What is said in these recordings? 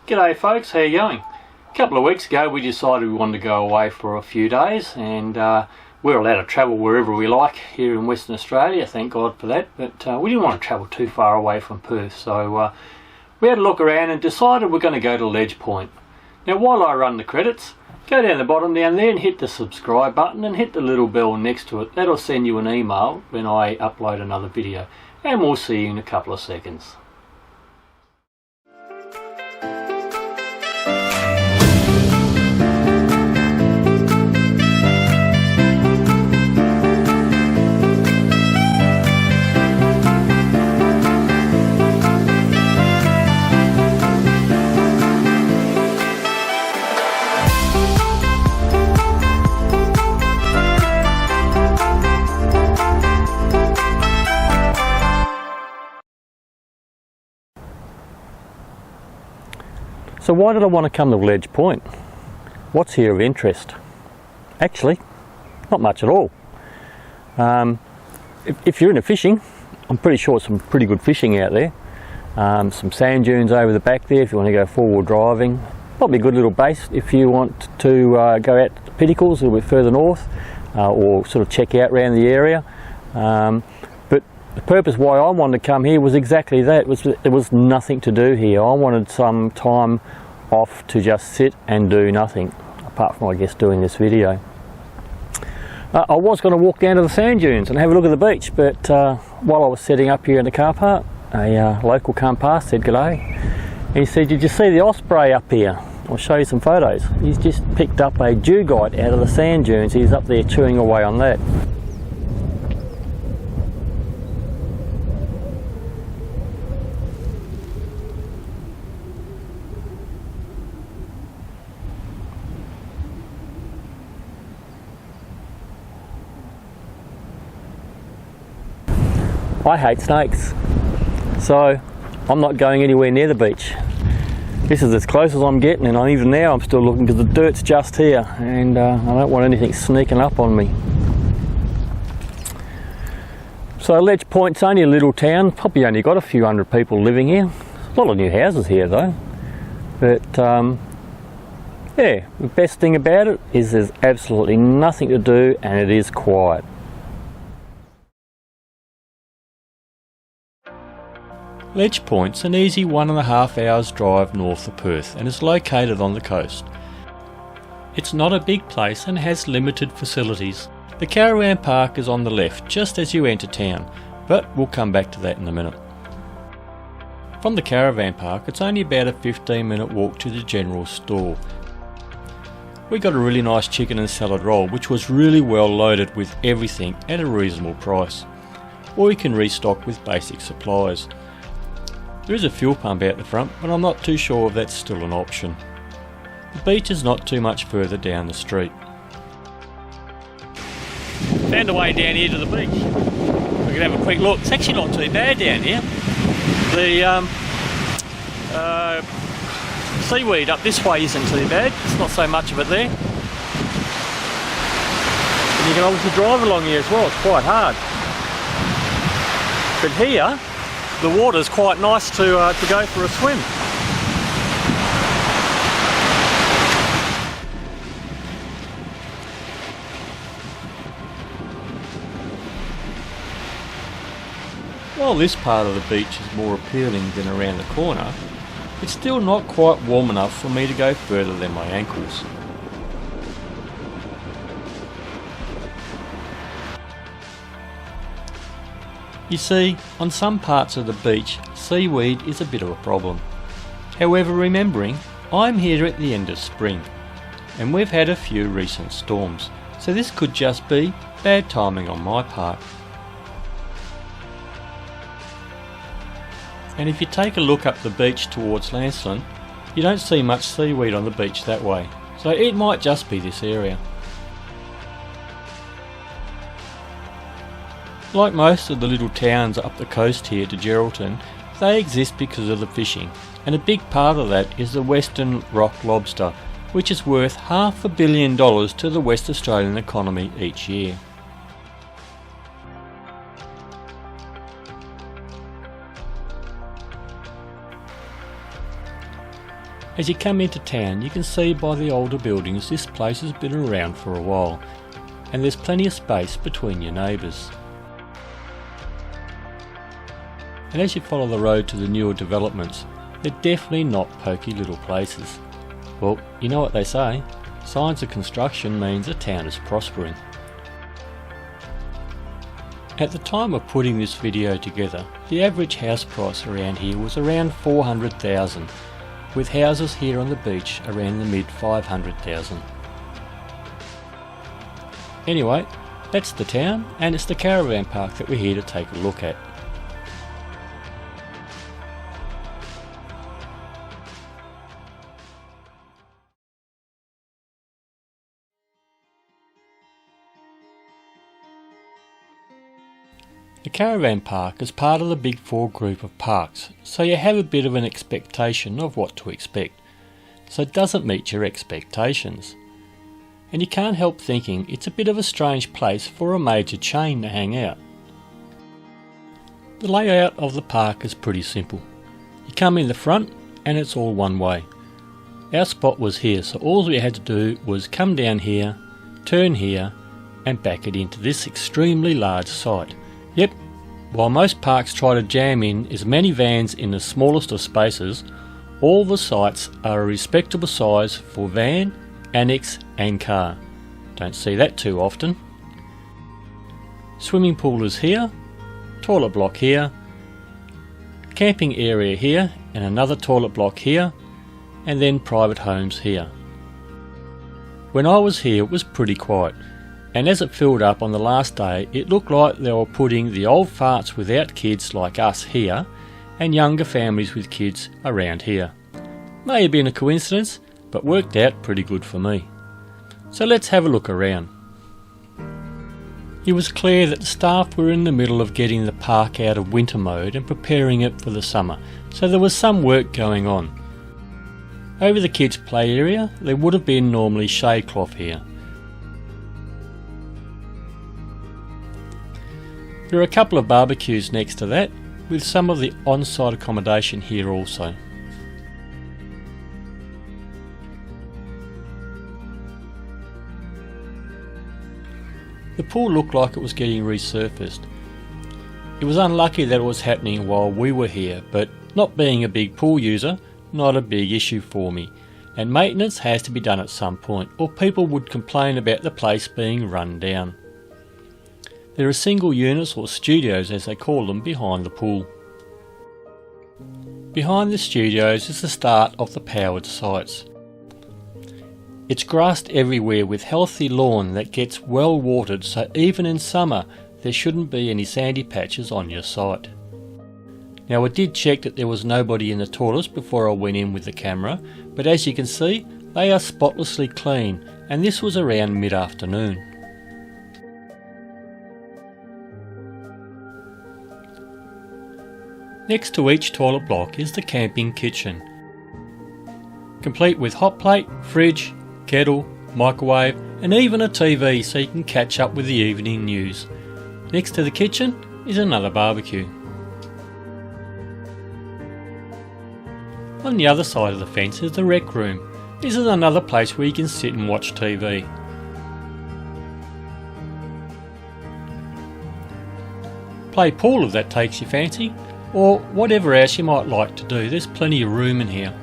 G'day folks, how you going? A couple of weeks ago we decided we wanted to go away for a few days, and we're allowed to travel wherever we like here in Western Australia, thank God for that, but we didn't want to travel too far away from Perth, so we had a look around and decided we're going to go to Ledge Point. Now while I run the credits, go down the bottom down there and hit the subscribe button and hit the little bell next to it. That'll send you an email when I upload another video, and we'll see you in a couple of seconds. So why did I want to come to Ledge Point? What's here of interest? Actually, not much at all. If you're into fishing, I'm pretty sure some pretty good fishing out there. Some sand dunes over the back there if you want to go forward driving. Probably a good little base if you want to go out to the Pinnacles a little bit further north, or sort of check out around the area. But the purpose why I wanted to come here was exactly that. There was nothing to do here. I wanted some time off to just sit and do nothing, apart from I guess doing this video. I was going to walk down to the sand dunes and have a look at the beach, but while I was setting up here in the car park, a local come past, said g'day. He said, did you see the osprey up here? I'll show you some photos. He's just picked up a dugite out of the sand dunes. He's up there chewing away on that. I hate snakes, so I'm not going anywhere near the beach. This is as close as I'm getting, and even now I'm still looking because the dirt's just here, and I don't want anything sneaking up on me. So Ledge Point's only a little town, probably only got a few hundred people living here. A lot of new houses here though, but yeah, the best thing about it is there's absolutely nothing to do and it is quiet. Ledge Point's an easy 1.5 hours drive north of Perth and is located on the coast. It's not a big place and has limited facilities. The Caravan Park is on the left just as you enter town, but we'll come back to that in a minute. From the Caravan Park it's only about a 15-minute walk to the general store. We got a really nice chicken and salad roll which was really well loaded with everything at a reasonable price. Or you can restock with basic supplies. There is a fuel pump out the front, but I'm not too sure if that's still an option. The beach is not too much further down the street. Found a way down here to the beach. We can have a quick look. It's actually not too bad down here. The seaweed up this way isn't too bad. It's not so much of it there. And you can obviously drive along here as well. It's quite hard. But here, the water's quite nice to go for a swim. While this part of the beach is more appealing than around the corner, it's still not quite warm enough for me to go further than my ankles. You see, on some parts of the beach, seaweed is a bit of a problem. However, remembering, I'm here at the end of spring, and we've had a few recent storms, so this could just be bad timing on my part. And if you take a look up the beach towards Lancelin, you don't see much seaweed on the beach that way, so it might just be this area. Like most of the little towns up the coast here to Geraldton, they exist because of the fishing, and a big part of that is the western rock lobster, which is worth $500 million to the West Australian economy each year. As you come into town, you can see by the older buildings this place has been around for a while, and there's plenty of space between your neighbours. And as you follow the road to the newer developments, they're definitely not pokey little places. Well, you know what they say, signs of construction means a town is prospering. At the time of putting this video together, the average house price around here was around 400,000, with houses here on the beach around the mid 500,000. Anyway, that's the town, and it's the caravan park that we're here to take a look at. The caravan park is part of the Big Four group of parks, so you have a bit of an expectation of what to expect, so it doesn't meet your expectations. And you can't help thinking it's a bit of a strange place for a major chain to hang out. The layout of the park is pretty simple. You come in the front and it's all one way. Our spot was here, so all we had to do was come down here, turn here and back it into this extremely large site. Yep, while most parks try to jam in as many vans in the smallest of spaces, all the sites are a respectable size for van, annex and car. Don't see that too often. Swimming pool is here, toilet block here, camping area here and another toilet block here, and then private homes here. When I was here it was pretty quiet, and as it filled up on the last day it looked like they were putting the old farts without kids like us here and younger families with kids around here. May have been a coincidence, but worked out pretty good for me. So let's have a look around. It was clear that the staff were in the middle of getting the park out of winter mode and preparing it for the summer, so there was some work going on. Over the kids' play area there would have been normally shade cloth here. There are a couple of barbecues next to that, with some of the on-site accommodation here also. The pool looked like it was getting resurfaced. It was unlucky that it was happening while we were here, but not being a big pool user, not a big issue for me, and maintenance has to be done at some point or people would complain about the place being run down. There are single units or studios as they call them behind the pool. Behind the studios is the start of the powered sites. It's grassed everywhere with healthy lawn that gets well watered, so even in summer there shouldn't be any sandy patches on your site. Now I did check that there was nobody in the toilets before I went in with the camera, but as you can see they are spotlessly clean, and this was around mid-afternoon. Next to each toilet block is the camping kitchen, complete with hot plate, fridge, kettle, microwave and even a TV so you can catch up with the evening news. Next to the kitchen is another barbecue. On the other side of the fence is the rec room. This is another place where you can sit and watch TV. Play pool if that takes your fancy, or whatever else you might like to do. There's plenty of room in here.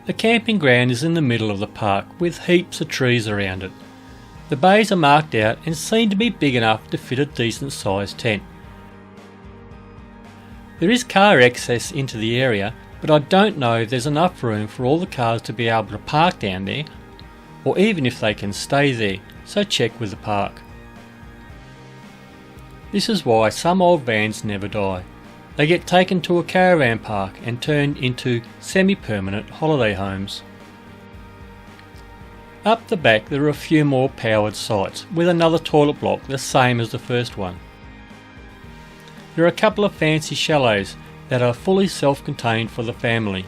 The camping ground is in the middle of the park with heaps of trees around it. The bays are marked out and seem to be big enough to fit a decent sized tent. There is car access into the area, but I don't know if there's enough room for all the cars to be able to park down there, or even if they can stay there, so check with the park. This is why some old vans never die. They get taken to a caravan park and turned into semi-permanent holiday homes. Up the back there are a few more powered sites with another toilet block the same as the first one. There are a couple of fancy chalets that are fully self-contained for the family.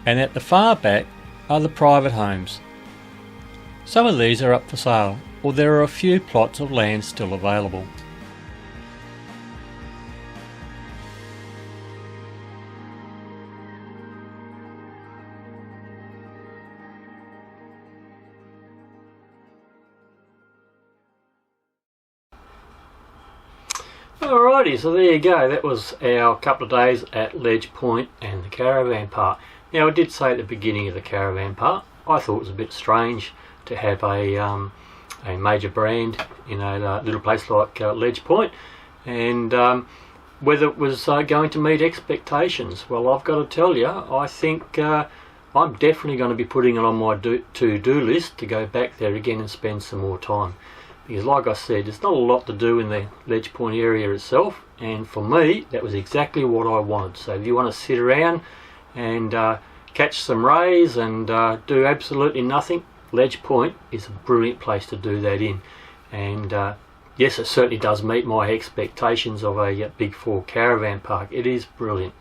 And at the far back are the private homes. Some of these are up for sale, or there are a few plots of land still available. Alrighty, so there you go. That was our couple of days at Ledge Point and the Caravan Park. Now, I did say at the beginning of the Caravan Park, I thought it was a bit strange to have a major brand in a little place like Ledge Point, and whether it was going to meet expectations. Well, I've got to tell you, I think I'm definitely going to be putting it on my to-do list to go back there again and spend some more time. Because like I said, there's not a lot to do in the Ledge Point area itself, and for me that was exactly what I wanted. So if you want to sit around and catch some rays and do absolutely nothing, Ledge Point is a brilliant place to do that in. And yes, it certainly does meet my expectations of a Big 4 caravan park. It is brilliant.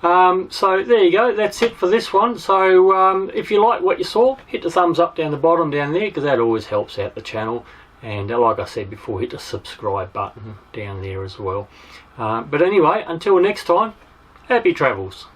So there you go, that's it for this one. So if you like what you saw, hit the thumbs up down the bottom down there, because that always helps out the channel. And like I said before, hit the subscribe button down there as well. But anyway, until next time, happy travels.